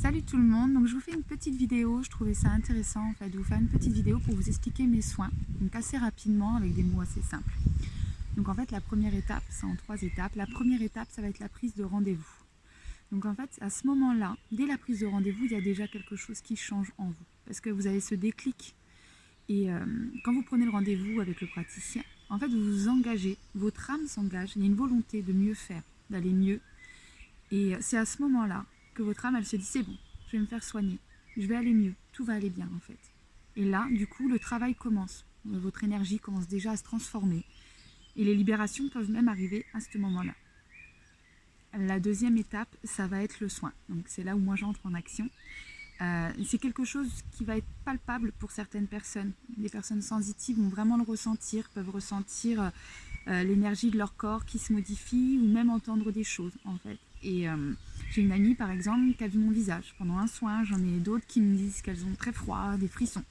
Salut tout le monde, donc je vous fais une petite vidéo, je trouvais ça intéressant en fait de vous faire une petite vidéo pour vous expliquer mes soins, donc assez rapidement avec des mots assez simples. Donc en fait la première étape, c'est en 3 étapes. La première étape, ça va être la prise de rendez-vous. Donc en fait à ce moment-là, dès la prise de rendez-vous, il y a déjà quelque chose qui change en vous, parce que vous avez ce déclic et quand vous prenez le rendez-vous avec le praticien, en fait vous vous engagez, votre âme s'engage, il y a une volonté de mieux faire, d'aller mieux. Et c'est à ce moment-là que votre âme, elle se dit, c'est bon, je vais me faire soigner, je vais aller mieux, tout va aller bien en fait. Et là, du coup, le travail commence. Votre énergie commence déjà à se transformer. Et les libérations peuvent même arriver à ce moment-là. La deuxième étape, ça va être le soin. Donc c'est là où moi j'entre en action. C'est quelque chose qui va être palpable pour certaines personnes. Les personnes sensitives vont vraiment le ressentir, peuvent ressentir l'énergie de leur corps qui se modifie ou même entendre des choses en fait. Et j'ai une amie par exemple qui a vu mon visage pendant un soin, j'en ai d'autres qui me disent qu'elles ont très froid, des frissons.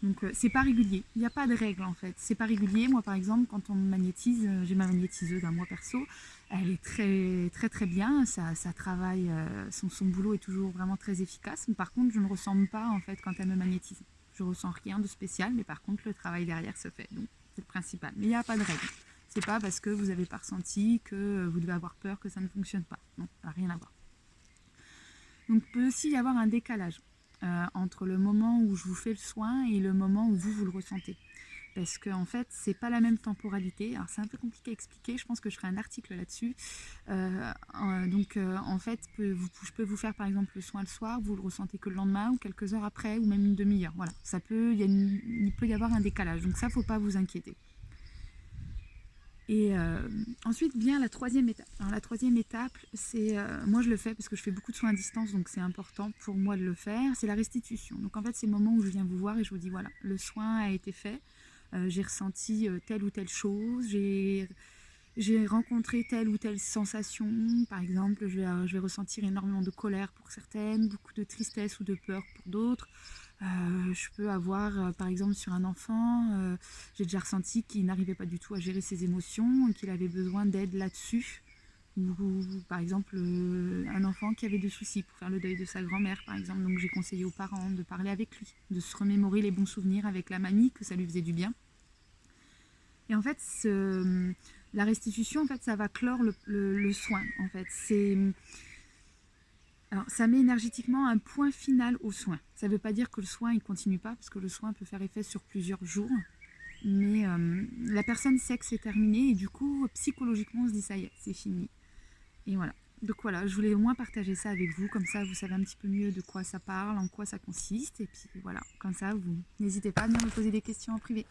Donc c'est pas régulier, il n'y a pas de règle en fait, c'est pas régulier. Moi par exemple quand on me magnétise, j'ai ma magnétiseuse à moi perso, elle est très bien, ça travaille, son boulot est toujours vraiment très efficace, mais par contre je ne ressens pas en fait quand elle me magnétise. Je ressens rien de spécial, mais par contre le travail derrière se fait, donc c'est le principal. Mais il n'y a pas de règle, c'est pas parce que vous n'avez pas ressenti que vous devez avoir peur que ça ne fonctionne pas, non, ça n'a rien à voir. Donc il peut aussi y avoir un décalage entre le moment où je vous fais le soin et le moment où vous le ressentez. Parce qu'en en fait, c'est pas la même temporalité. Alors c'est un peu compliqué à expliquer, je pense que je ferai un article là-dessus. En fait, je peux vous faire par exemple le soin le soir, vous le ressentez que le lendemain ou quelques heures après ou même une demi-heure. Voilà, il peut y avoir un décalage, donc ça, faut pas vous inquiéter. Et ensuite vient la troisième étape. Alors la troisième étape, c'est, moi je le fais parce que je fais beaucoup de soins à distance, donc c'est important pour moi de le faire, c'est la restitution. Donc en fait c'est le moment où je viens vous voir et je vous dis voilà, le soin a été fait, j'ai ressenti telle ou telle chose, j'ai rencontré telle ou telle sensation. Par exemple, je vais ressentir énormément de colère pour certaines, beaucoup de tristesse ou de peur pour d'autres. Je peux avoir, par exemple, sur un enfant, j'ai déjà ressenti qu'il n'arrivait pas du tout à gérer ses émotions et qu'il avait besoin d'aide là-dessus. Ou, par exemple, un enfant qui avait des soucis pour faire le deuil de sa grand-mère, par exemple. Donc j'ai conseillé aux parents de parler avec lui, de se remémorer les bons souvenirs avec la mamie, que ça lui faisait du bien. Et en fait, la restitution, en fait, ça va clore le soin. En fait, alors, ça met énergétiquement un point final au soin. Ça ne veut pas dire que le soin ne continue pas, parce que le soin peut faire effet sur plusieurs jours. Mais la personne sait que c'est terminé et du coup, psychologiquement, on se dit ça y est, c'est fini. Et voilà. Donc voilà, je voulais au moins partager ça avec vous, comme ça vous savez un petit peu mieux de quoi ça parle, en quoi ça consiste. Et puis voilà, comme ça, vous n'hésitez pas à venir me poser des questions en privé.